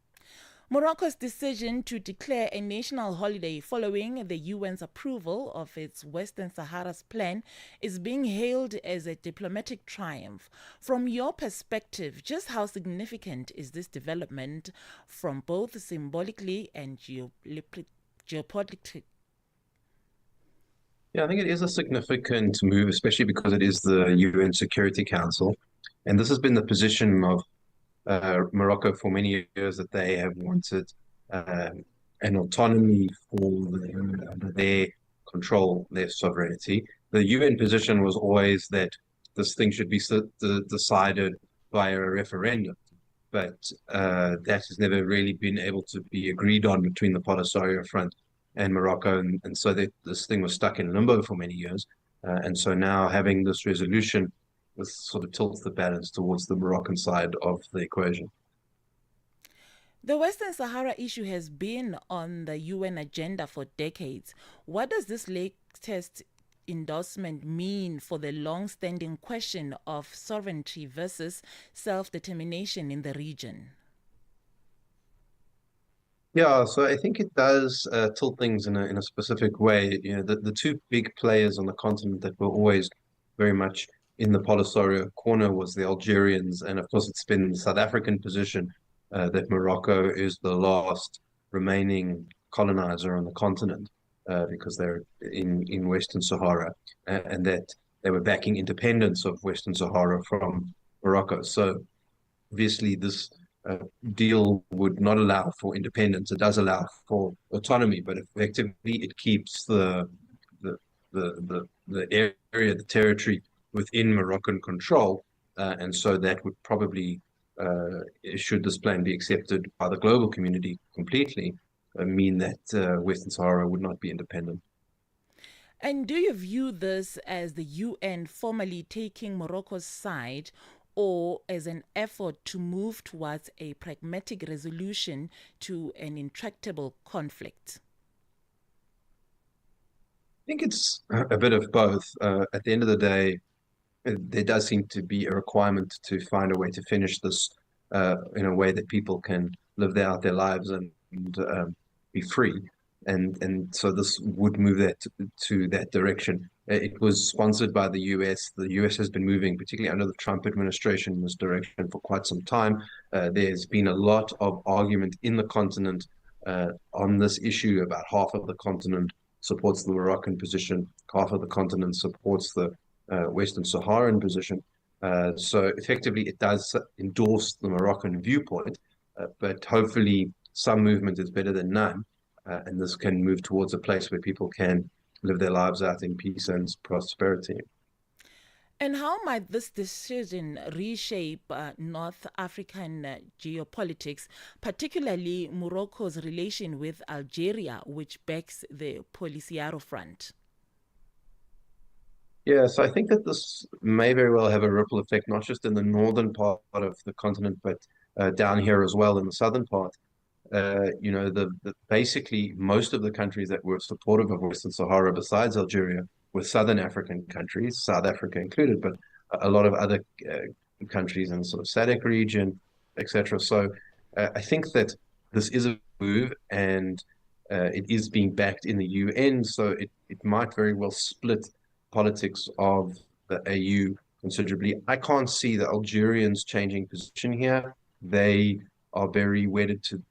Morocco's decision to declare a national holiday following the UN's approval of its Western Sahara's plan is being hailed as a diplomatic triumph. From your perspective, just how significant is this development from both symbolically and geopolitically? Yeah, I think it is a significant move, especially because it is the UN Security Council. And this has been the position of Morocco for many years, that they have wanted an autonomy for their control, their sovereignty. The UN position was always that this thing should be decided via a referendum, but that has never really been able to be agreed on between the Polisario Front and Morocco, and so this thing was stuck in limbo for many years. And so now having this resolution, this sort of tilts the balance towards the Moroccan side of the equation. The Western Sahara issue has been on the UN agenda for decades. What does this latest endorsement mean for the long-standing question of sovereignty versus self-determination in the region? Yeah, so I think it does tilt things in a specific way. You know, the two big players on the continent that were always very much in the Polisario corner was the Algerians, and of course it's been the South African position that Morocco is the last remaining colonizer on the continent. because they're in Western Sahara, and that they were backing independence of Western Sahara from Morocco. So obviously, this deal would not allow for independence. It does allow for autonomy, but effectively, it keeps the the area, the territory within Moroccan control, and so that would probably, should this plan be accepted by the global community completely, mean that Western Sahara would not be independent. And do you view this as the UN formally taking Morocco's side, or as an effort to move towards a pragmatic resolution to an intractable conflict? I think it's a bit of both. At the end of the day, there does seem to be a requirement to find a way to finish this in a way that people can live out their lives and be free. And so this would move that to that direction. It was sponsored by the US. The US has been moving, particularly under the Trump administration, in this direction for quite some time. There's been a lot of argument in the continent on this issue. About half of the continent supports the Moroccan position, half of the continent supports the Western Saharan position. So effectively, it does endorse the Moroccan viewpoint, but hopefully some movement is better than none. And this can move towards a place where people can live their lives out in peace and prosperity. And how might this decision reshape North African geopolitics, particularly Morocco's relation with Algeria, which backs the Polisario Front? Yeah, so I think that this may very well have a ripple effect, not just in the northern part of the continent, but down here as well in the southern part. Basically most of the countries that were supportive of Western Sahara, besides Algeria, were southern African countries, South Africa included, but a lot of other countries in the sort of SADC region, etc. So I think that this is a move, and it is being backed in the UN, so it might very well split politics of the AU considerably. I can't see the Algerians changing position here. They are very wedded to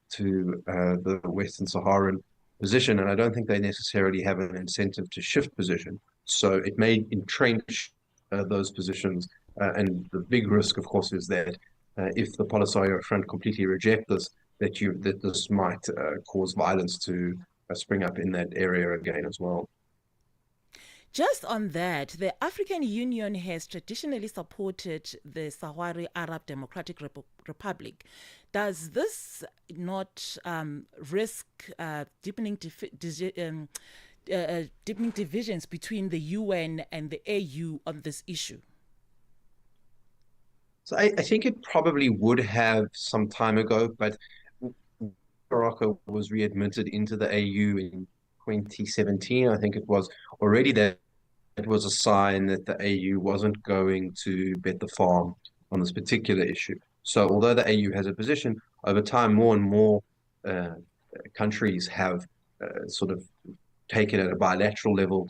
the Western Saharan position, and I don't think they necessarily have an incentive to shift position. So it may entrench those positions, and the big risk, of course, is that if the Polisario Front completely reject this, that this might cause violence to spring up in that area again as well. Just on that, the African Union has traditionally supported the Sahrawi Arab Democratic Republic. Does this not risk deepening divisions between the UN and the AU on this issue? So I think it probably would have some time ago, but Morocco was readmitted into the AU in 2017, I think it was. Already that it was a sign that the AU wasn't going to bet the farm on this particular issue. So although the AU has a position, over time more and more countries have sort of taken at a bilateral level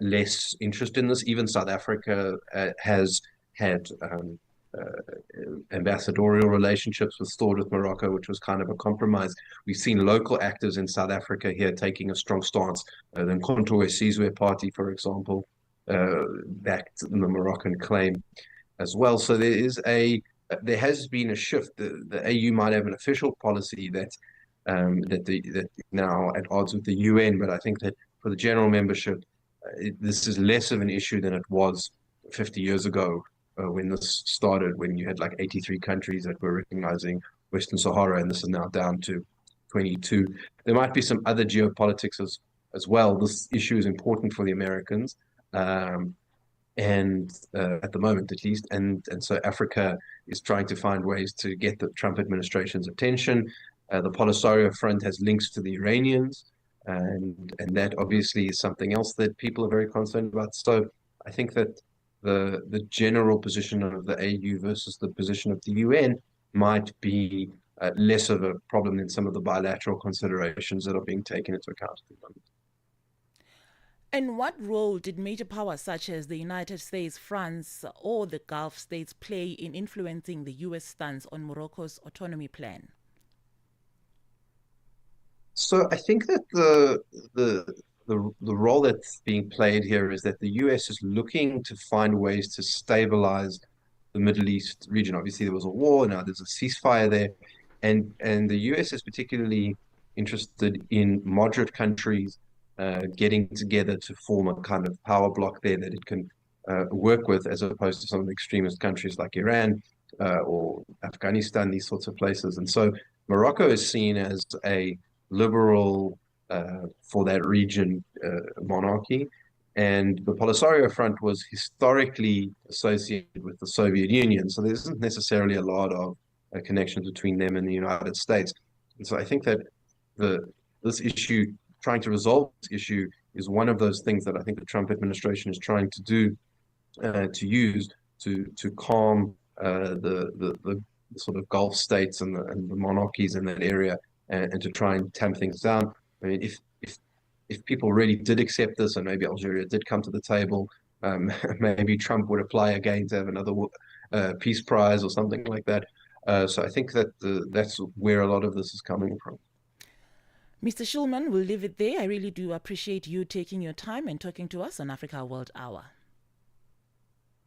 less interest in this. Even South Africa has had ambassadorial relationships restored with Morocco, which was kind of a compromise. We've seen local actors in South Africa here taking a strong stance. The Nkonto Sizwe Party, for example, backed the Moroccan claim as well. So there has been a shift. The AU might have an official policy that now at odds with the UN, but I think that for the general membership, this is less of an issue than it was 50 years ago when this started, when you had like 83 countries that were recognizing Western Sahara, and this is now down to 22. There might be some other geopolitics as well. This issue is important for the Americans, and at the moment at least, and so Africa is trying to find ways to get the Trump administration's attention. The Polisario Front has links to the Iranians, and that obviously is something else that people are very concerned about. So I think that the general position of the AU versus the position of the UN might be less of a problem than some of the bilateral considerations that are being taken into account at the moment. And what role did major powers such as the United States, France, or the Gulf states play in influencing the US stance on Morocco's autonomy plan? So I think that the the role that's being played here is that the US is looking to find ways to stabilize the Middle East region. Obviously, there was a war, now there's a ceasefire there, and the US is particularly interested in moderate countries getting together to form a kind of power bloc there that it can work with, as opposed to some of the extremist countries like Iran or Afghanistan, these sorts of places. And so Morocco is seen as a liberal for that region monarchy. And the Polisario Front was historically associated with the Soviet Union. So there isn't necessarily a lot of connections between them and the United States. And so I think that this issue, trying to resolve this issue, is one of those things that I think the Trump administration is trying to do, to use to calm the sort of Gulf states and the monarchies in that area, and to try and tamp things down. I mean, if people really did accept this, and maybe Algeria did come to the table, maybe Trump would apply again to have another peace prize or something like that. So I think that that's where a lot of this is coming from. Mr. Shulman, we'll leave it there. I really do appreciate you taking your time and talking to us on Africa World Hour.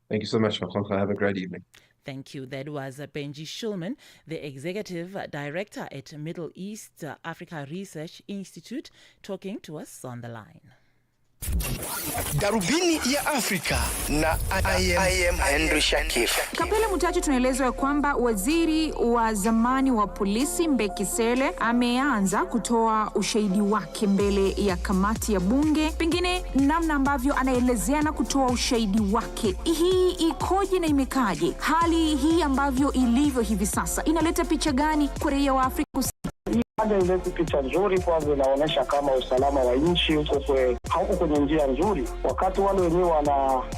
Thank you so much, Nhlamhla. Have a great evening. Thank you. That was Benji Shulman, the Executive Director at Middle East Africa Research Institute, talking to us on the line. Darubini ya Afrika na I am Henry Shakif. Kapela Mutachu tunaelezwa kwamba waziri wa zamani wa polisi Mbekisele ameanza kutoa ushahidi wake mbele ya kamati ya bunge. Pengine namna ambavyo anaelezea na kutoa ushahidi wake, hii ikoje na imekaje? Hali hii ambavyo ilivyo hivi sasa inaleta picha gani kwa raia wa Afrika? Hata ile picha nzuri kwanza inaonyesha kama usalama wa nchi hauko kwenye njia nzuri, wakati wale wenyewe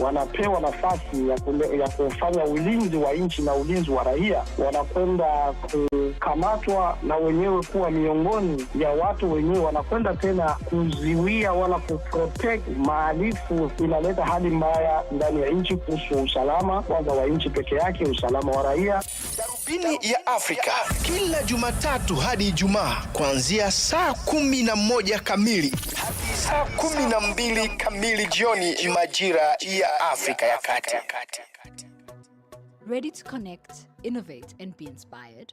wanapewa nafasi ya kufanya ulinzi wa nchi na ulinzi wa raia, wanakwenda kukamatwa na wenyewe kuwa miongoni ya watu wenyewe wanakwenda tena kuziwia wala kuprotect maalifu. Inaleta hali mbaya ndani ya nchi kuhusu usalama kwanza wa nchi peke yake, usalama wa raia. Darubini ya Afrika kila Jumatatu hadi Ijumaa kuanzia saa 11 kamili hadi saa 12 kamili jioni majira ya Afrika ya Kati. Ready to connect, innovate and be inspired?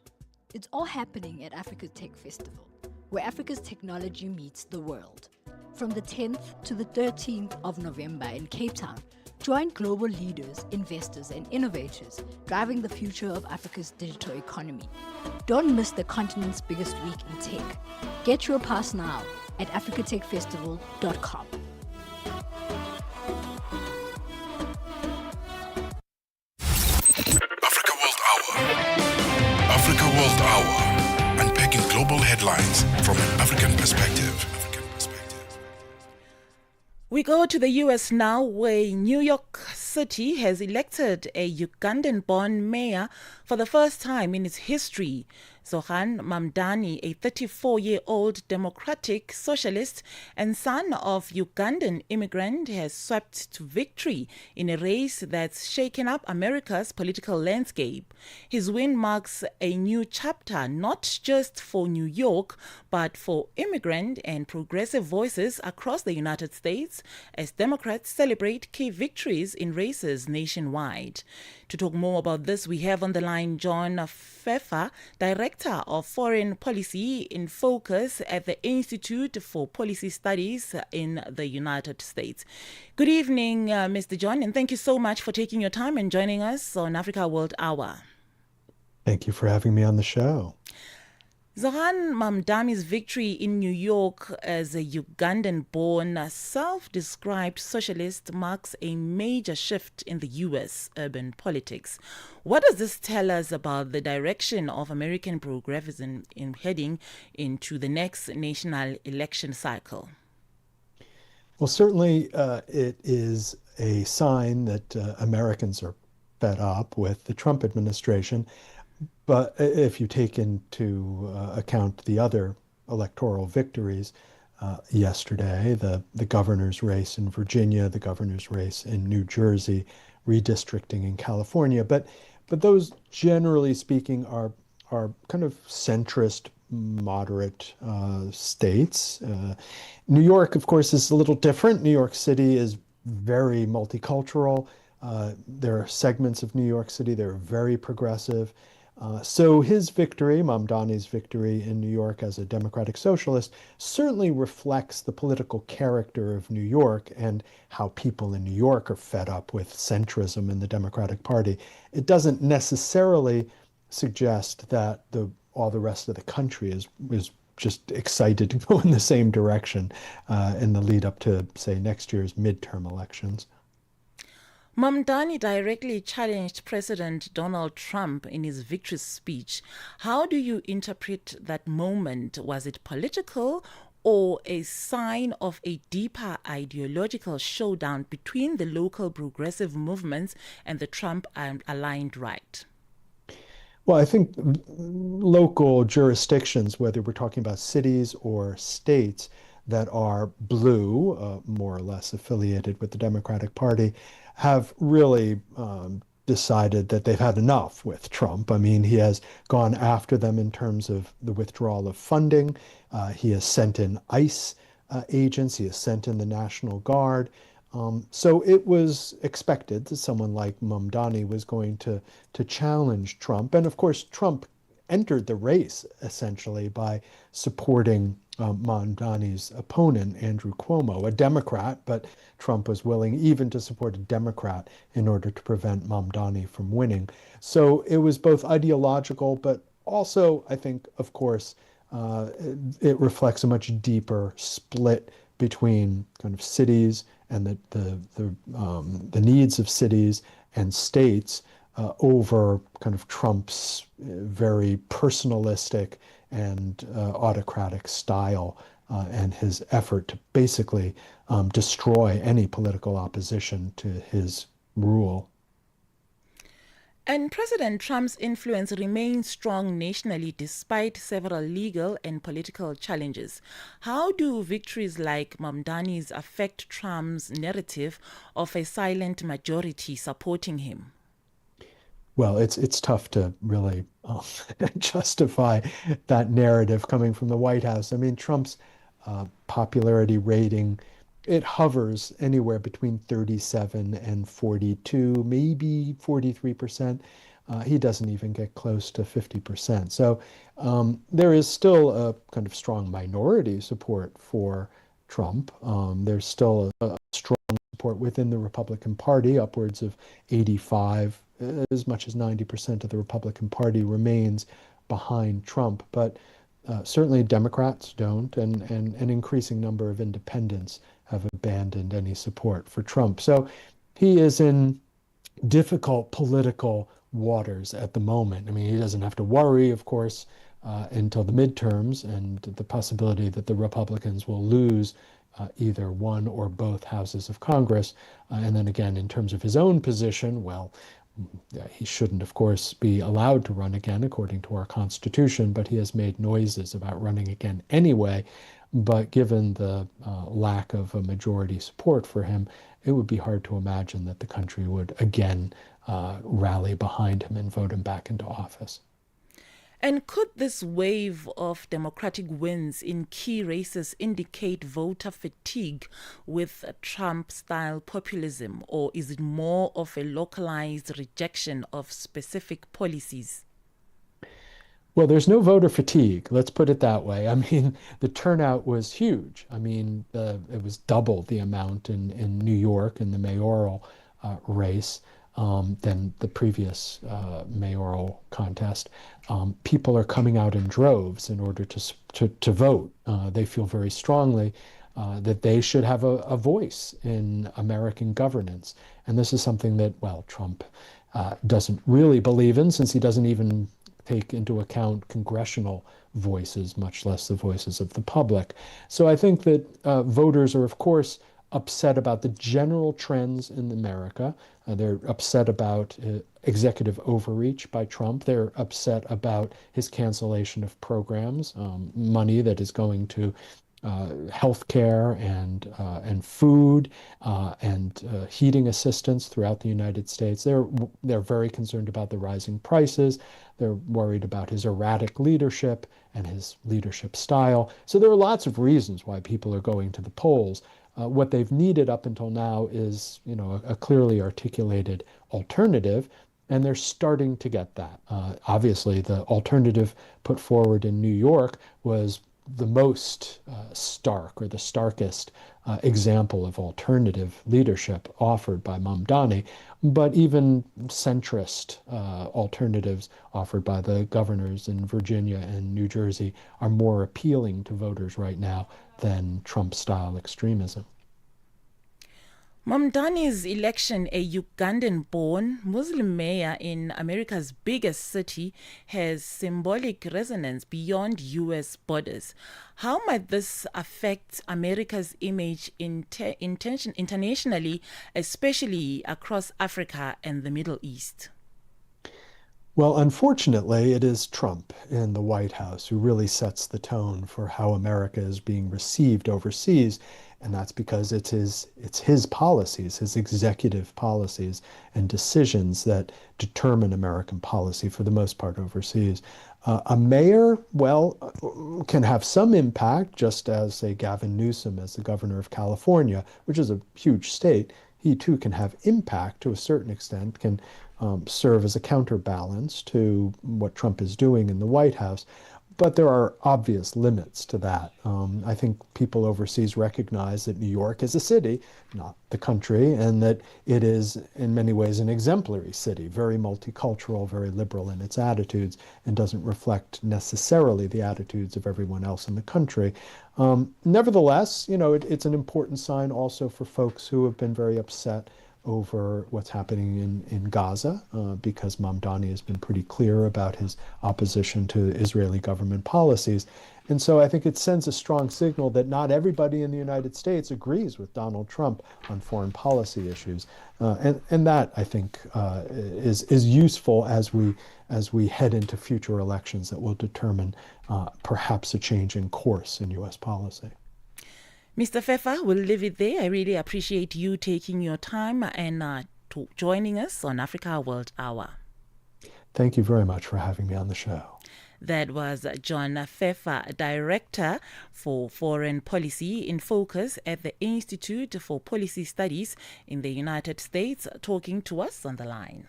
It's all happening at Africa Tech Festival, where Africa's technology meets the world. From the 10th to the 13th of November in Cape Town, join global leaders, investors, and innovators driving the future of Africa's digital economy. Don't miss the continent's biggest week in tech. Get your pass now at africatechfestival.com. Africa World Hour. Africa World Hour. Unpacking global headlines from an African perspective. We go to the U.S. now, where New York City has elected a Ugandan-born mayor for the first time in its history. Zohan Mamdani, a 34-year-old democratic socialist and son of Ugandan immigrant, has swept to victory in a race that's shaken up America's political landscape. His win marks a new chapter, not just for New York, but for immigrant and progressive voices across the United States, as Democrats celebrate key victories in races nationwide. To talk more about this, we have on the line John Pfeffer, Director of Foreign Policy in Focus at the Institute for Policy Studies in the United States. Good evening, Mr. John, and thank you so much for taking your time and joining us on Africa World Hour. Thank you for having me on the show. Zohan Mamdani's victory in New York as a Ugandan-born, self-described socialist marks a major shift in the U.S. urban politics. What does this tell us about the direction of American progressivism in heading into the next national election cycle? Well, certainly it is a sign that Americans are fed up with the Trump administration. But if you take into account the other electoral victories yesterday, the governor's race in Virginia, the governor's race in New Jersey, redistricting in California, but those, generally speaking, are kind of centrist moderate states. New York, of course, is a little different. New York City is very multicultural. There are segments of New York City that are very progressive. So his victory, Mamdani's victory in New York as a democratic socialist, certainly reflects the political character of New York and how people in New York are fed up with centrism in the Democratic Party. It doesn't necessarily suggest that all the rest of the country is just excited to go in the same direction in the lead up to, say, next year's midterm elections. Mamdani directly challenged President Donald Trump in his victory speech. How do you interpret that moment? Was it political or a sign of a deeper ideological showdown between the local progressive movements and the Trump-aligned right? Well, I think local jurisdictions, whether we're talking about cities or states that are blue, more or less affiliated with the Democratic Party, have really decided that they've had enough with Trump. I mean, he has gone after them in terms of the withdrawal of funding. He has sent in ICE agents. He has sent in the National Guard. So it was expected that someone like Mamdani was going to challenge Trump. And of course, Trump entered the race essentially by supporting Mamdani's opponent, Andrew Cuomo, a Democrat, but Trump was willing even to support a Democrat in order to prevent Mamdani from winning. So it was both ideological, but also, I think, of course, it reflects a much deeper split between kind of cities and the needs of cities and states over kind of Trump's very personalistic and autocratic style and his effort to basically destroy any political opposition to his rule. And President Trump's influence remains strong nationally despite several legal and political challenges. How do victories like Mamdani's affect Trump's narrative of a silent majority supporting him? Well, it's tough to really justify that narrative coming from the White House. I mean, Trump's popularity rating, it hovers anywhere between 37 and 42, maybe 43%. He doesn't even get close to 50%. So there is still a kind of strong minority support for Trump. There's still a strong support within the Republican Party, upwards of 85, as much as 90% of the Republican Party remains behind Trump. But certainly Democrats don't, and an increasing number of independents have abandoned any support for Trump. So he is in difficult political waters at the moment. I mean, he doesn't have to worry, of course, until the midterms and the possibility that the Republicans will lose either one or both houses of Congress. And then again, in terms of his own position, well, he shouldn't, of course, be allowed to run again according to our Constitution, but he has made noises about running again anyway. But given the lack of a majority support for him, it would be hard to imagine that the country would again rally behind him and vote him back into office. And could this wave of Democratic wins in key races indicate voter fatigue with Trump-style populism, or is it more of a localized rejection of specific policies? Well, there's no voter fatigue, let's put it that way. I mean, the turnout was huge. I mean, it was double the amount in New York in the mayoral race than the previous mayoral contest. People are coming out in droves in order to vote. They feel very strongly that they should have a voice in American governance. And this is something that, well, Trump doesn't really believe in, since he doesn't even take into account congressional voices, much less the voices of the public. So I think that voters are, of course, upset about the general trends in America. They're upset about executive overreach by Trump. They're upset about his cancellation of programs, money that is going to healthcare and food and heating assistance throughout the United States. They're very concerned about the rising prices. They're worried about his erratic leadership and his leadership style. So there are lots of reasons why people are going to the polls. What they've needed up until now is, a clearly articulated alternative, and they're starting to get that. Obviously, the alternative put forward in New York was the most stark or the starkest example of alternative leadership offered by Mamdani, but even centrist alternatives offered by the governors in Virginia and New Jersey are more appealing to voters right now than Trump-style extremism. Mamdani's election, a Ugandan-born Muslim mayor in America's biggest city, has symbolic resonance beyond U.S. borders. How might this affect America's image internationally, especially across Africa and the Middle East? Well, unfortunately, it is Trump in the White House who really sets the tone for how America is being received overseas. And that's because it's his policies, his executive policies and decisions that determine American policy for the most part overseas. A mayor, can have some impact, just as, say, Gavin Newsom as the governor of California, which is a huge state. He too can have impact to a certain extent, can serve as a counterbalance to what Trump is doing in the White House. But there are obvious limits to that. I think people overseas recognize that New York is a city, not the country, and that it is in many ways an exemplary city, very multicultural, very liberal in its attitudes, and doesn't reflect necessarily the attitudes of everyone else in the country. Nevertheless, it's an important sign also for folks who have been very upset over what's happening in Gaza, because Mamdani has been pretty clear about his opposition to Israeli government policies. And so I think it sends a strong signal that not everybody in the United States agrees with Donald Trump on foreign policy issues. And that, I think, is useful as we head into future elections that will determine perhaps a change in course in U.S. policy. Mr. Fefa, we'll leave it there. I really appreciate you taking your time and joining us on Africa World Hour. Thank you very much for having me on the show. That was John Fefa, Director for Foreign Policy in Focus at the Institute for Policy Studies in the United States, talking to us on the line.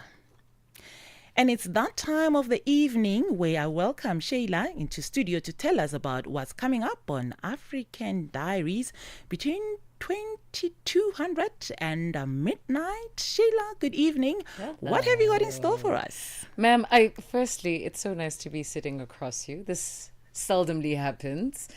And it's that time of the evening where I welcome Shayla into studio to tell us about what's coming up on African Diaries between 2200 and midnight. Shayla, good evening. Hello. What have you got in store for us? Ma'am, firstly, it's so nice to be sitting across you. This seldomly happens.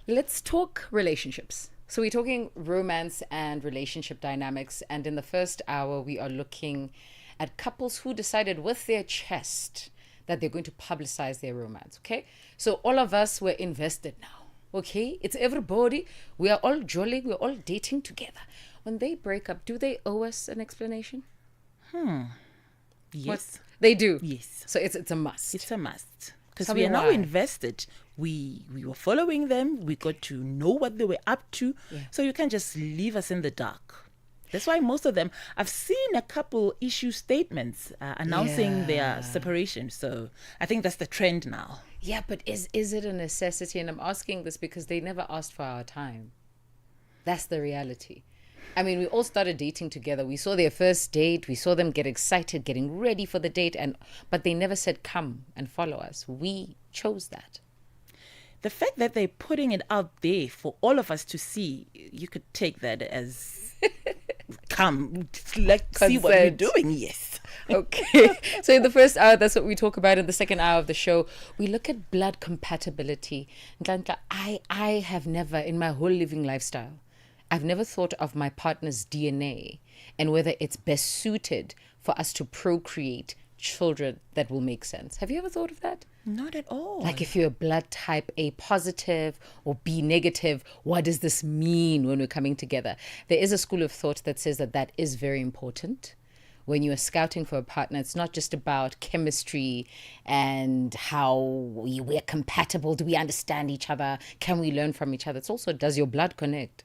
Let's talk relationships. So we're talking romance and relationship dynamics. And in the first hour, we are looking at couples who decided with their chest that they're going to publicize their romance, okay? So all of us, we're invested now, okay? It's everybody. We are all jolly. We're all dating together. When they break up, do they owe us an explanation? Yes. What? They do? Yes. So it's a must. It's a must. Because we are now invested. We were following them. We got to know what they were up to. Yeah. So you can't just leave us in the dark. That's why most of them, I've seen a couple issue statements announcing their separation. So I think that's the trend now. Yeah, but is it a necessity? And I'm asking this because they never asked for our time. That's the reality. I mean, we all started dating together. We saw their first date. We saw them get excited, getting ready for the date. But they never said, come and follow us. We chose that. The fact that they're putting it out there for all of us to see, you could take that as... come, see what we're doing. Yes. Okay. So in the first hour, that's what we talk about. In the second hour of the show, we look at blood compatibility. Nhlamhla, I have never, in my whole living lifestyle, I've never thought of my partner's DNA and whether it's best suited for us to procreate children that will make sense. Have you ever thought of that? Not at all. Like if you're blood type A positive or B negative, what does this mean when we're coming together? There is a school of thought that says that is very important. when you are scouting for a partner, it's not just about chemistry and how we're compatible. Do we understand each other? Can we learn from each other? It's also, does your blood connect?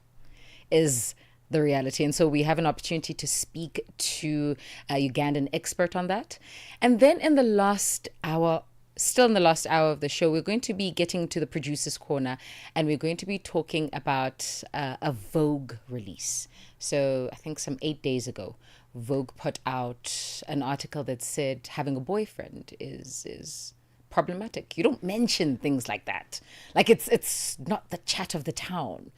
Is the reality. And so we have an opportunity to speak to a Ugandan expert on that. And then in the last hour, still in the last hour of the show, we're going to be getting to the producer's corner, and we're going to be talking about a Vogue release. So I think some 8 days ago, Vogue put out an article that said having a boyfriend is problematic. You don't mention things like that. Like it's not the chat of the town.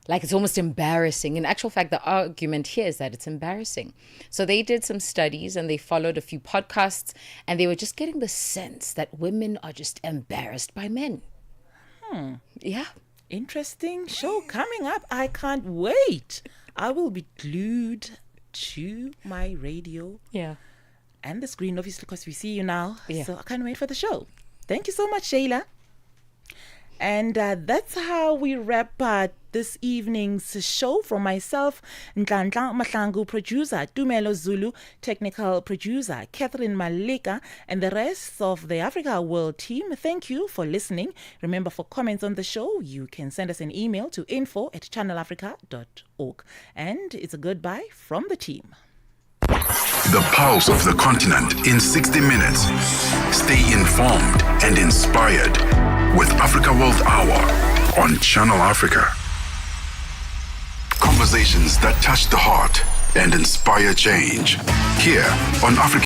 Like it's almost embarrassing. In actual fact, the argument here is that it's embarrassing. So they did some studies and they followed a few podcasts, and they were just getting the sense that women are just embarrassed by men. Yeah. Interesting show coming up. I can't wait. I will be glued to my radio. Yeah. And the screen, obviously, because we see you now. Yeah. So I can't wait for the show. Thank you so much, Shayla. And that's how we wrap this evening's show. From myself, Nhlamhla Mahlangu, producer, Tumelo Zulu, technical producer, Catherine Malika, and the rest of the Africa World team, thank you for listening. Remember, for comments on the show, you can send us an email to info@channelafrica.org. And it's a goodbye from the team. The pulse of the continent in 60 minutes. Stay informed and inspired with Africa World Hour on Channel Africa. Conversations that touch the heart and inspire change. Here on Africa.